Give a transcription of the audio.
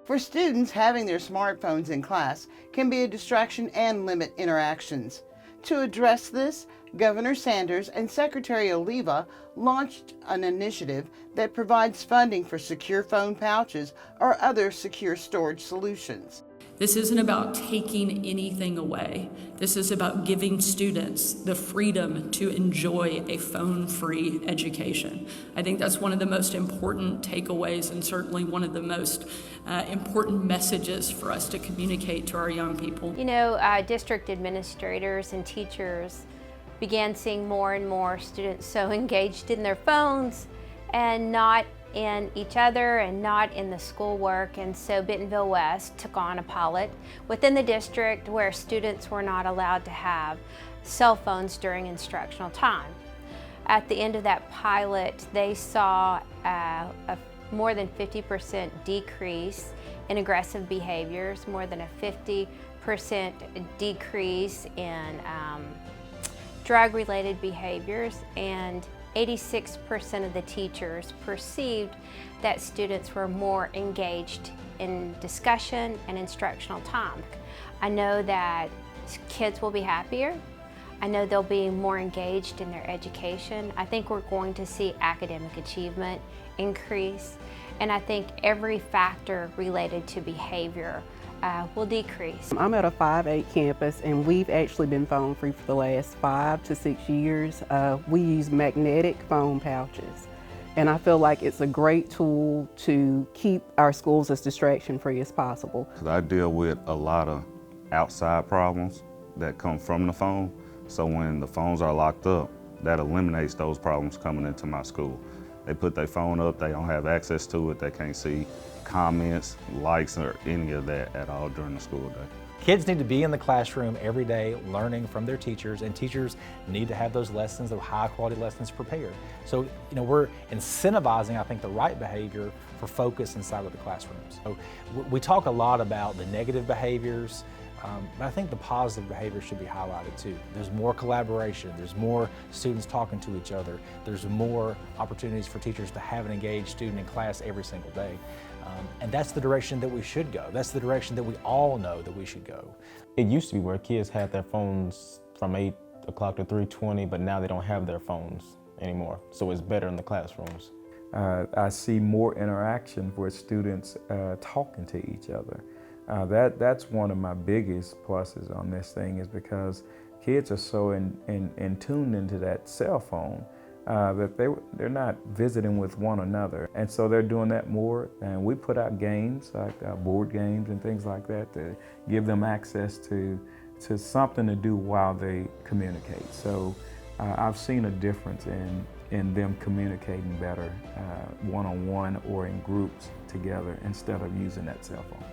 For students, having their smartphones in class can be a distraction and limit interactions. To address this, Governor Sanders and Secretary Oliva launched an initiative that provides funding for secure phone pouches or other secure storage solutions. This isn't about taking anything away. This is about giving students the freedom to enjoy a phone-free education. I think that's one of the most important takeaways and certainly one of the most important messages for us to communicate to our young people. You know, district administrators and teachers began seeing more and more students so engaged in their phones and not in each other and not in the schoolwork, and so Bentonville West took on a pilot within the district where students were not allowed to have cell phones during instructional time. At the end of that pilot, they saw a more than 50% decrease in aggressive behaviors, more than a 50% decrease in drug-related behaviors, and 86% of the teachers perceived that students were more engaged in discussion and instructional time. I know that kids will be happier. I know they'll be more engaged in their education. I think we're going to see academic achievement increase, and I think every factor related to behavior will decrease. I'm at a 5-8 campus, and we've actually been phone free for the last 5 to 6 years. We use magnetic phone pouches, and I feel like it's a great tool to keep our schools as distraction free as possible. I deal with a lot of outside problems that come from the phone, so when the phones are locked up, that eliminates those problems coming into my school. They put their phone up, they don't have access to it, they can't see comments, likes, or any of that at all during the school day. Kids need to be in the classroom every day learning from their teachers, and teachers need to have those lessons, those high quality lessons prepared. So, you know, we're incentivizing, I think, the right behavior for focus inside of the classrooms. So we talk a lot about the negative behaviors, but I think the positive behavior should be highlighted too. There's more collaboration, there's more students talking to each other, there's more opportunities for teachers to have an engaged student in class every single day. And that's the direction that we should go. That's the direction that we all know that we should go. It used to be where kids had their phones from 8 o'clock to 3:20, but now they don't have their phones anymore. So it's better in the classrooms. I see more interaction with students talking to each other. That's one of my biggest pluses on this thing, is because kids are so in tuned into that cell phone that they're not visiting with one another. And so they're doing that more, and we put out games like board games and things like that to give them access to something to do while they communicate. So I've seen a difference in them communicating better one-on-one or in groups together instead of using that cell phone.